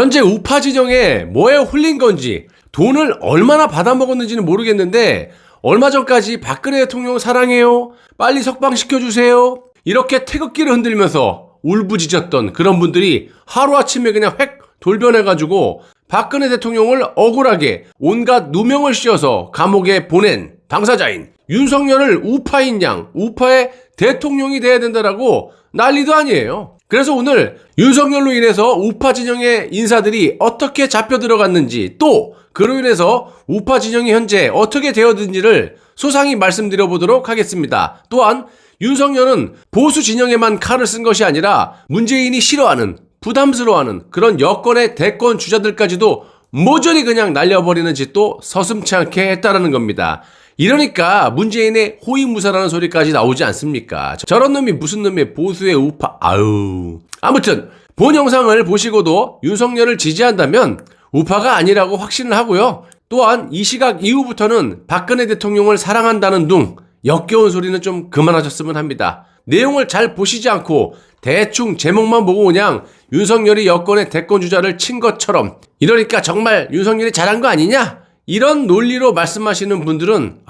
현재 우파 진영에 뭐에 홀린 건지 돈을 얼마나 받아먹었는지는 모르겠는데 얼마 전까지 박근혜 대통령 사랑해요, 빨리 석방시켜주세요, 이렇게 태극기를 흔들면서 울부짖었던 그런 분들이 하루아침에 그냥 획 돌변해가지고 박근혜 대통령을 억울하게 온갖 누명을 씌워서 감옥에 보낸 당사자인 윤석열을 우파인 양, 우파의 대통령이 돼야 된다라고 난리도 아니에요. 그래서 오늘 윤석열로 인해서 우파 진영의 인사들이 어떻게 잡혀 들어갔는지, 또 그로 인해서 우파 진영이 현재 어떻게 되었는지를 소상히 말씀드려 보도록 하겠습니다. 또한 윤석열은 보수 진영에만 칼을 쓴 것이 아니라 문재인이 싫어하는, 부담스러워하는 그런 여권의 대권 주자들까지도 모조리 그냥 날려버리는 짓도 서슴지 않게 했다라는 겁니다. 이러니까 문재인의 호위무사라는 소리까지 나오지 않습니까? 저런 놈이 무슨 놈의 보수의 우파, 아무튼 본 영상을 보시고도 윤석열을 지지한다면 우파가 아니라고 확신을 하고요. 또한 이 시각 이후부터는 박근혜 대통령을 사랑한다는 둥 역겨운 소리는 좀 그만하셨으면 합니다. 내용을 잘 보시지 않고 대충 제목만 보고 그냥 윤석열이 여권의 대권주자를 친 것처럼, 이러니까 정말 윤석열이 잘한 거 아니냐? 이런 논리로 말씀하시는 분들은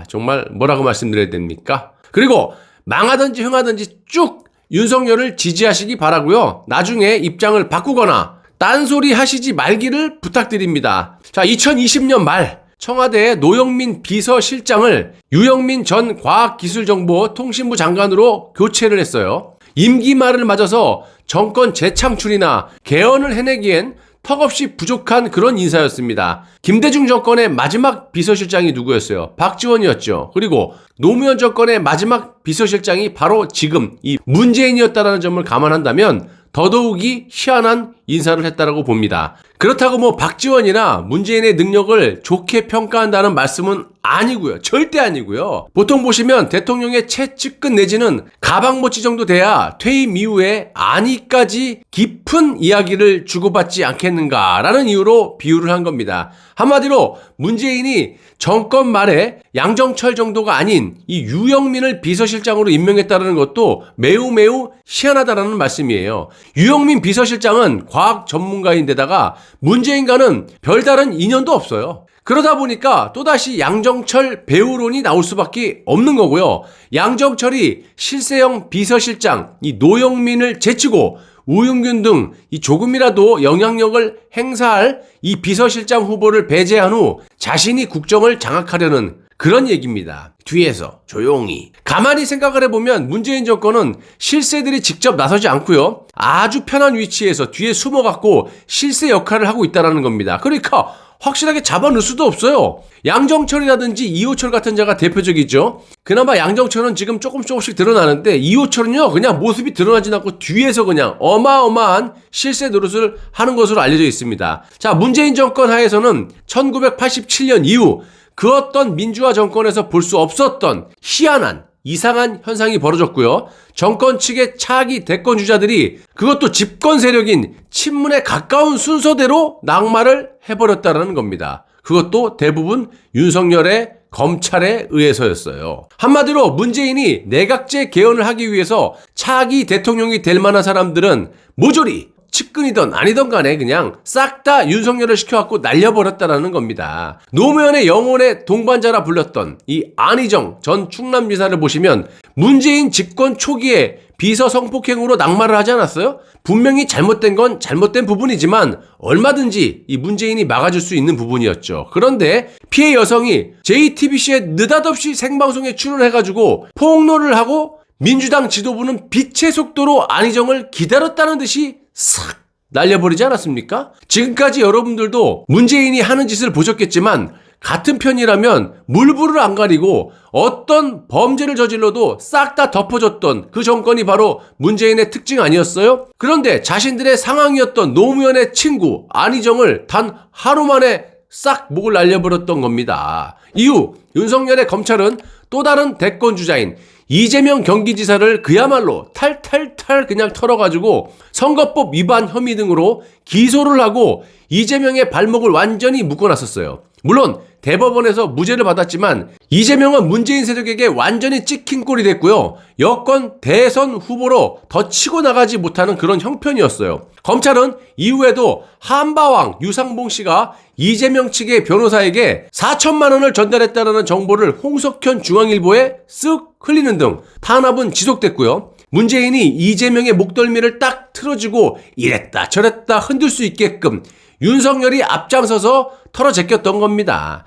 정말 뭐라고 말씀드려야 됩니까? 그리고 망하든지 흥하든지 쭉 윤석열을 지지하시기 바라고요. 나중에 입장을 바꾸거나 딴소리 하시지 말기를 부탁드립니다. 자, 2020년 말 청와대의 노영민 비서실장을 유영민 전 과학기술정보통신부 장관으로 교체를 했어요. 임기 말을 맞아서 정권 재창출이나 개헌을 해내기엔 턱없이 부족한 그런 인사였습니다. 김대중 정권의 마지막 비서실장이 누구였어요? 박지원이었죠. 그리고 노무현 정권의 마지막 비서실장이 바로 지금 이 문재인이었다는 점을 감안한다면 더더욱이 희한한 인사를 했다라고 봅니다. 그렇다고 뭐 박지원이나 문재인의 능력을 좋게 평가한다는 말씀은 아니고요. 절대 아니고요. 보통 보시면 대통령의 최측근 내지는 가방모찌 정도 돼야 퇴임 이후에 안위까지 깊은 이야기를 주고받지 않겠는가라는 이유로 비유를 한 겁니다. 한마디로 문재인이 정권 말에 양정철 정도가 아닌 이 유영민을 비서실장으로 임명했다는 것도 매우 희한하다라는 말씀이에요. 유영민 비서실장은 과학 전문가인데다가 문재인과는 별다른 인연도 없어요. 그러다 보니까 또다시 양정철 배우론이 나올 수밖에 없는 거고요. 양정철이 실세형 비서실장 이 노영민을 제치고 우영균 등 이 조금이라도 영향력을 행사할 이 비서실장 후보를 배제한 후 자신이 국정을 장악하려는 그런 얘기입니다. 뒤에서 조용히. 가만히 생각을 해보면 문재인 정권은 실세들이 직접 나서지 않고요. 아주 편한 위치에서 뒤에 숨어갖고 실세 역할을 하고 있다는 겁니다. 그러니까 확실하게 잡아넣을 수도 없어요. 양정철이라든지 이호철 같은 자가 대표적이죠. 그나마 양정철은 지금 조금씩 드러나는데 이호철은요 그냥 모습이 드러나지 않고 뒤에서 그냥 어마어마한 실세 노릇을 하는 것으로 알려져 있습니다. 자, 문재인 정권 하에서는 1987년 이후 그 어떤 민주화 정권에서 볼 수 없었던 희한한 이상한 현상이 벌어졌고요. 정권 측의 차기 대권 주자들이 그것도 집권 세력인 친문에 가까운 순서대로 낙마를 해버렸다는 겁니다. 그것도 대부분 윤석열의 검찰에 의해서였어요. 한마디로 문재인이 내각제 개헌을 하기 위해서 차기 대통령이 될 만한 사람들은 모조리 측근이든 아니든 간에 그냥 싹 다 윤석열을 시켜갖고 날려버렸다라는 겁니다. 노무현의 영혼의 동반자라 불렸던 이 안희정 전 충남지사를 보시면 문재인 집권 초기에 비서 성폭행으로 낙마를 하지 않았어요? 분명히 잘못된 건 잘못된 부분이지만 얼마든지 이 문재인이 막아줄 수 있는 부분이었죠. 그런데 피해 여성이 JTBC에 느닷없이 생방송에 출연해가지고 폭로를 하고 민주당 지도부는 빛의 속도로 안희정을 기다렸다는 듯이 싹 날려버리지 않았습니까? 지금까지 여러분들도 문재인이 하는 짓을 보셨겠지만 같은 편이라면 물불을 안 가리고 어떤 범죄를 저질러도 싹 다 덮어줬던 그 정권이 바로 문재인의 특징 아니었어요? 그런데 자신들의 상황이었던 노무현의 친구 안희정을 단 하루 만에 싹 목을 날려버렸던 겁니다. 이후 윤석열의 검찰은 또 다른 대권 주자인 이재명 경기지사를 그야말로 탈탈탈 그냥 털어가지고 선거법 위반 혐의 등으로 기소를 하고 이재명의 발목을 완전히 묶어놨었어요. 물론 대법원에서 무죄를 받았지만 이재명은 문재인 세력에게 완전히 찍힌 꼴이 됐고요. 여권 대선 후보로 더 치고 나가지 못하는 그런 형편이었어요. 검찰은 이후에도 한바왕 유상봉 씨가 이재명 측의 변호사에게 4천만 원을 전달했다는 정보를 홍석현 중앙일보에 쓱 흘리는 등 탄압은 지속됐고요. 문재인이 이재명의 목덜미를 딱 틀어주고 이랬다 저랬다 흔들 수 있게끔 윤석열이 앞장서서 털어제꼈던 겁니다.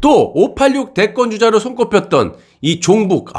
또 586 대권 주자로 손꼽혔던 이 종북,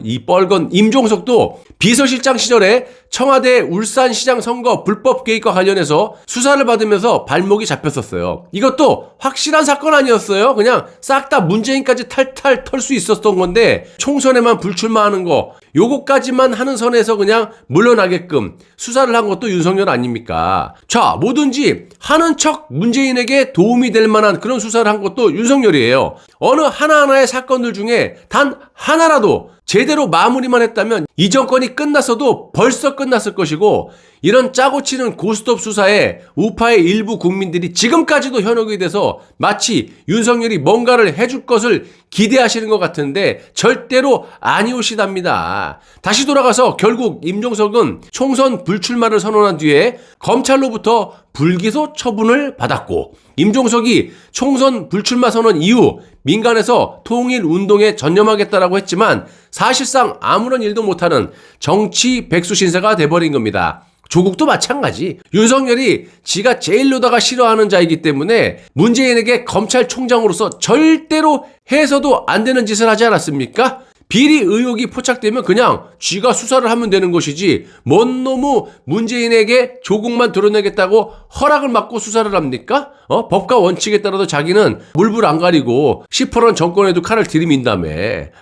이 뻘건 임종석도 비서실장 시절에 청와대 울산시장 선거 불법 개입과 관련해서 수사를 받으면서 발목이 잡혔었어요. 이것도 확실한 사건 아니었어요. 그냥 싹 다 문재인까지 탈탈 털 수 있었던 건데 총선에만 불출마하는 거 요거까지만 하는 선에서 그냥 물러나게끔 수사를 한 것도 윤석열 아닙니까? 자, 뭐든지 하는 척 문재인에게 도움이 될 만한 그런 수사를 한 것도 윤석열이에요. 어느 하나하나의 사건들 중에 단 하나라도 제대로 마무리만 했다면 이 정권이 끝났어도 벌써 끝났을 것이고, 이런 짜고 치는 고스톱 수사에 우파의 일부 국민들이 지금까지도 현혹이 돼서 마치 윤석열이 뭔가를 해줄 것을 기대하시는 것 같은데 절대로 아니오시답니다. 다시 돌아가서 결국 임종석은 총선 불출마를 선언한 뒤에 검찰로부터 불기소 처분을 받았고, 임종석이 총선 불출마 선언 이후 민간에서 통일운동에 전념하겠다라고 했지만 사실상 아무런 일도 못하는 정치 백수 신세가 돼버린 겁니다. 조국도 마찬가지. 윤석열이 지가 제일 노다가 싫어하는 자이기 때문에 문재인에게 검찰총장으로서 절대로 해서도 안 되는 짓을 하지 않았습니까? 비리 의혹이 포착되면 그냥 쥐가 수사를 하면 되는 것이지 뭔 놈의 문재인에게 조국만 드러내겠다고 허락을 받고 수사를 합니까? 법과 원칙에 따라서 자기는 물불 안 가리고 시퍼런 정권에도 칼을 들이민다며.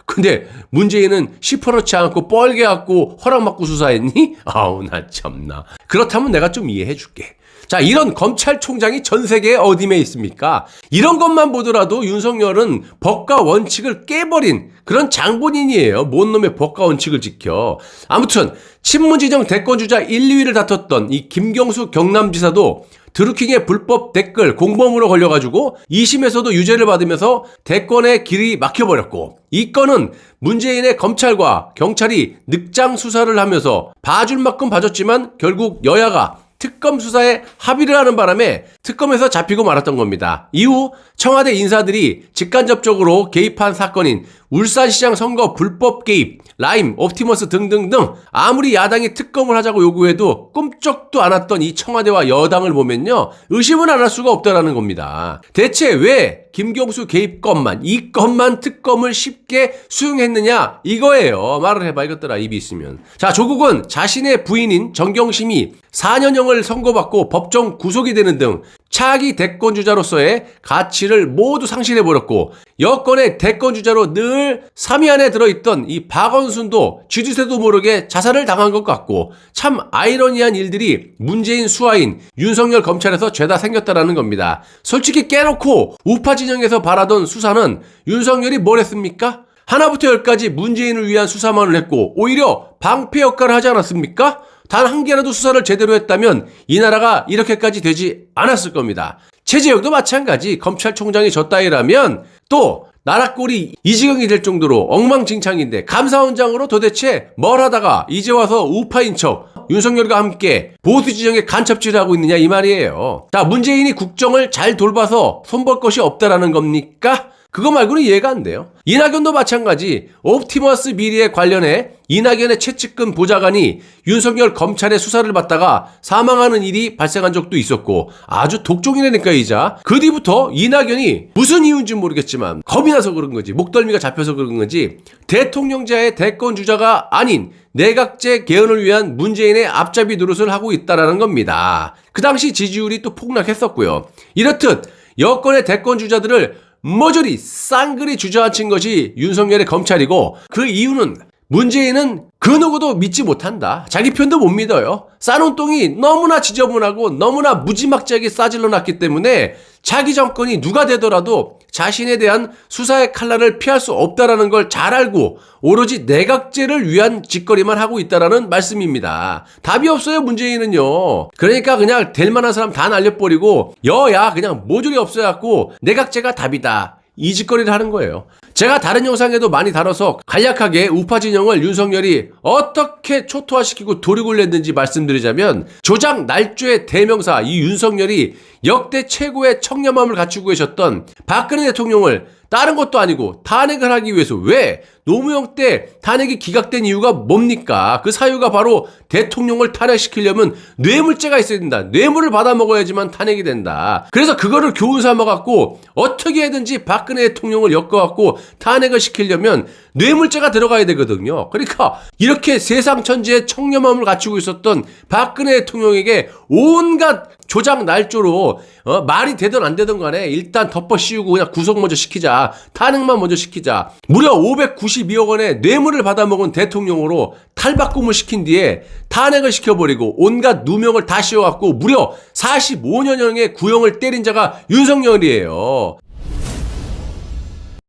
근데 문재인은 시퍼렇지 않고 뻘게 갖고 허락 받고 수사했니? 아우 나 참나. 그렇다면 내가 좀 이해해 줄게. 자, 이런 검찰총장이 전 세계에 어디에 있습니까? 이런 것만 보더라도 윤석열은 법과 원칙을 깨버린 그런 장본인이에요. 뭔 놈의 법과 원칙을 지켜. 아무튼 친문지정 대권주자 1, 2위를 다퉜던 이 김경수 경남지사도 드루킹의 불법 댓글 공범으로 걸려가지고 2심에서도 유죄를 받으면서 대권의 길이 막혀버렸고, 이 건은 문재인의 검찰과 경찰이 늑장 수사를 하면서 봐줄 만큼 봐줬지만 결국 여야가 특검 수사에 합의를 하는 바람에 특검에서 잡히고 말았던 겁니다. 이후 청와대 인사들이 직간접적으로 개입한 사건인 울산시장 선거 불법 개입, 라임, 옵티머스 등등등 아무리 야당이 특검을 하자고 요구해도 꿈쩍도 않았던 이 청와대와 여당을 보면요, 의심은 안 할 수가 없다라는 겁니다. 대체 왜 김경수 개입 건만, 이 건만 특검을 쉽게 수용했느냐 이거예요. 말을 해봐 이것들아, 입이 있으면. 자, 조국은 자신의 부인인 정경심이 4년형을 선고받고 법정 구속이 되는 등 차기 대권주자로서의 가치를 모두 상실해버렸고, 여권의 대권주자로 늘 3위 안에 들어있던 이 박원순도 쥐짓새도 모르게 자살을 당한 것 같고, 참 아이러니한 일들이 문재인 수하인 윤석열 검찰에서 죄다 생겼다라는 겁니다. 솔직히 깨놓고 우파 진영에서 바라던 수사는 윤석열이 뭘 했습니까? 하나부터 열까지 문재인을 위한 수사만을 했고 오히려 방패 역할을 하지 않았습니까? 단 한 개라도 수사를 제대로 했다면 이 나라가 이렇게까지 되지 않았을 겁니다. 최재형도 마찬가지. 검찰총장이 저 따위라면 또 나라 꼴이 이 지경이 될 정도로 엉망진창인데 감사원장으로 도대체 뭘 하다가 이제 와서 우파인 척 윤석열과 함께 보수 진영에 간첩질을 하고 있느냐 이 말이에요. 자, 문재인이 국정을 잘 돌봐서 손볼 것이 없다라는 겁니까? 그거 말고는 이해가 안 돼요. 이낙연도 마찬가지. 옵티머스 비리에 관련해 이낙연의 최측근 보좌관이 윤석열 검찰의 수사를 받다가 사망하는 일이 발생한 적도 있었고, 아주 독종이라니까 이자. 그 뒤부터 이낙연이 무슨 이유인지 모르겠지만 겁이 나서 그런 건지 목덜미가 잡혀서 그런 건지 대통령제의 대권 주자가 아닌 내각제 개헌을 위한 문재인의 앞잡이 노릇을 하고 있다는 겁니다. 그 당시 지지율이 또 폭락했었고요. 이렇듯 여권의 대권 주자들을 모조리 쌍그리 주저앉힌 것이 윤석열의 검찰이고, 그 이유는 문재인은 그 누구도 믿지 못한다. 자기 편도 못 믿어요. 싸놓은 똥이 너무나 지저분하고 너무나 무지막지하게 싸질러 놨기 때문에 자기 정권이 누가 되더라도 자신에 대한 수사의 칼날을 피할 수 없다라는 걸 잘 알고 오로지 내각제를 위한 짓거리만 하고 있다라는 말씀입니다. 답이 없어요, 문재인은요. 그러니까 그냥 될 만한 사람 다 날려버리고 여야 그냥 모조리 없애갖고 내각제가 답이다. 이 짓거리를 하는 거예요. 제가 다른 영상에도 많이 다뤄서 간략하게 우파 진영을 윤석열이 어떻게 초토화시키고 도리굴렸는지 말씀드리자면 조작 날조의 대명사 이 윤석열이 역대 최고의 청렴함을 갖추고 계셨던 박근혜 대통령을 다른 것도 아니고 탄핵을 하기 위해서 왜 노무현 때 탄핵이 기각된 이유가 뭡니까? 그 사유가 바로 대통령을 탄핵시키려면 뇌물죄가 있어야 된다. 뇌물을 받아 먹어야지만 탄핵이 된다. 그래서 그거를 교훈 삼아갖고 어떻게 해든지 박근혜 대통령을 엮어갖고 탄핵을 시키려면 뇌물죄가 들어가야 되거든요. 그러니까 이렇게 세상 천지의 청렴함을 갖추고 있었던 박근혜 대통령에게 온갖 조작 날조로 말이 되든 안 되든 간에 일단 덮어 씌우고 그냥 구속 먼저 시키자. 탄핵만 먼저 시키자. 무려 592억 원의 뇌물을 받아먹은 대통령으로 탈바꿈을 시킨 뒤에 탄핵을 시켜버리고 온갖 누명을 다 씌워갖고 무려 45년형의 구형을 때린 자가 윤석열이에요.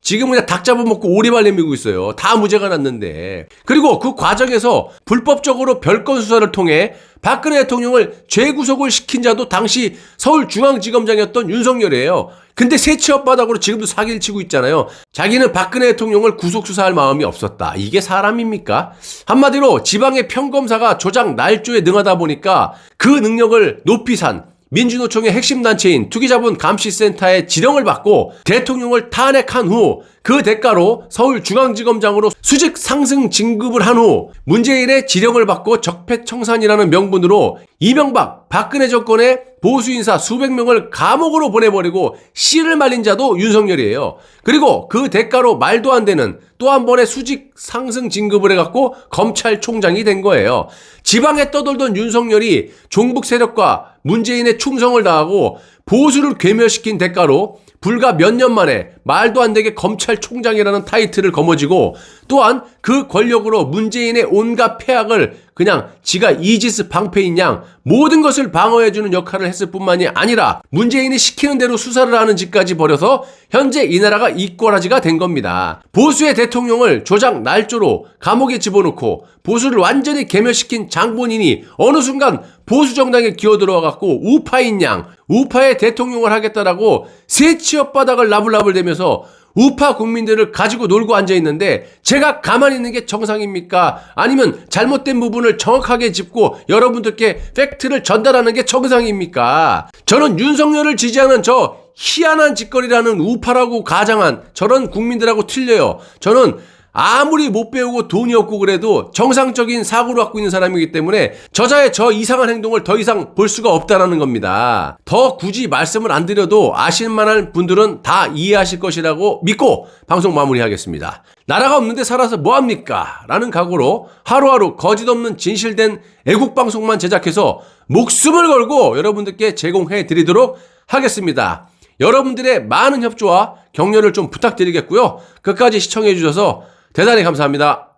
지금 그냥 닭 잡아먹고 오리발 내밀고 있어요. 다 무죄가 났는데. 그리고 그 과정에서 불법적으로 별건 수사를 통해 박근혜 대통령을 재구속을 시킨 자도 당시 서울중앙지검장이었던 윤석열이에요. 근데 새치업바닥으로 지금도 사기를 치고 있잖아요. 자기는 박근혜 대통령을 구속수사할 마음이 없었다. 이게 사람입니까? 한마디로 지방의 평검사가 조작 날조에 능하다 보니까 그 능력을 높이 산 민주노총의 핵심 단체인 투기자본 감시센터의 지령을 받고 대통령을 탄핵한 후 그 대가로 서울중앙지검장으로 수직 상승 진급을 한 후 문재인의 지령을 받고 적폐청산이라는 명분으로 이명박, 박근혜 정권의 보수인사 수백 명을 감옥으로 보내버리고 씨를 말린 자도 윤석열이에요. 그리고 그 대가로 말도 안 되는 또 한 번의 수직 상승 진급을 해갖고 검찰총장이 된 거예요. 지방에 떠돌던 윤석열이 종북 세력과 문재인의 충성을 다하고 보수를 괴멸시킨 대가로 불과 몇 년 만에 말도 안 되게 검찰총장이라는 타이틀을 거머쥐고 또한 그 권력으로 문재인의 온갖 폐악을 그냥 지가 이지스 방패인 양 모든 것을 방어해주는 역할을 했을 뿐만이 아니라 문재인이 시키는 대로 수사를 하는 짓까지 벌여서 현재 이 나라가 이꼬라지가 된 겁니다. 보수의 대통령을 조작 날조로 감옥에 집어넣고 보수를 완전히 괴멸시킨 장본인이 어느 순간 보수 정당에 기어들어와갖고 우파인 양 우파의 대통령을 하겠다라고 새 취업바닥을 나불나불대면서 우파 국민들을 가지고 놀고 앉아있는데 제가 가만히 있는 게 정상입니까? 아니면 잘못된 부분을 정확하게 짚고 여러분들께 팩트를 전달하는 게 정상입니까? 저는 윤석열을 지지하는 저 희한한 짓거리라는 우파라고 가장한 저런 국민들하고 틀려요. 저는 아무리 못 배우고 돈이 없고 그래도 정상적인 사고를 갖고 있는 사람이기 때문에 저자의 저 이상한 행동을 더 이상 볼 수가 없다는 겁니다. 더 굳이 말씀을 안 드려도 아실만한 분들은 다 이해하실 것이라고 믿고 방송 마무리하겠습니다. 나라가 없는데 살아서 뭐합니까? 라는 각오로 하루하루 거짓없는 진실된 애국방송만 제작해서 목숨을 걸고 여러분들께 제공해 드리도록 하겠습니다. 여러분들의 많은 협조와 격려를 좀 부탁드리겠고요. 끝까지 시청해 주셔서 대단히 감사합니다.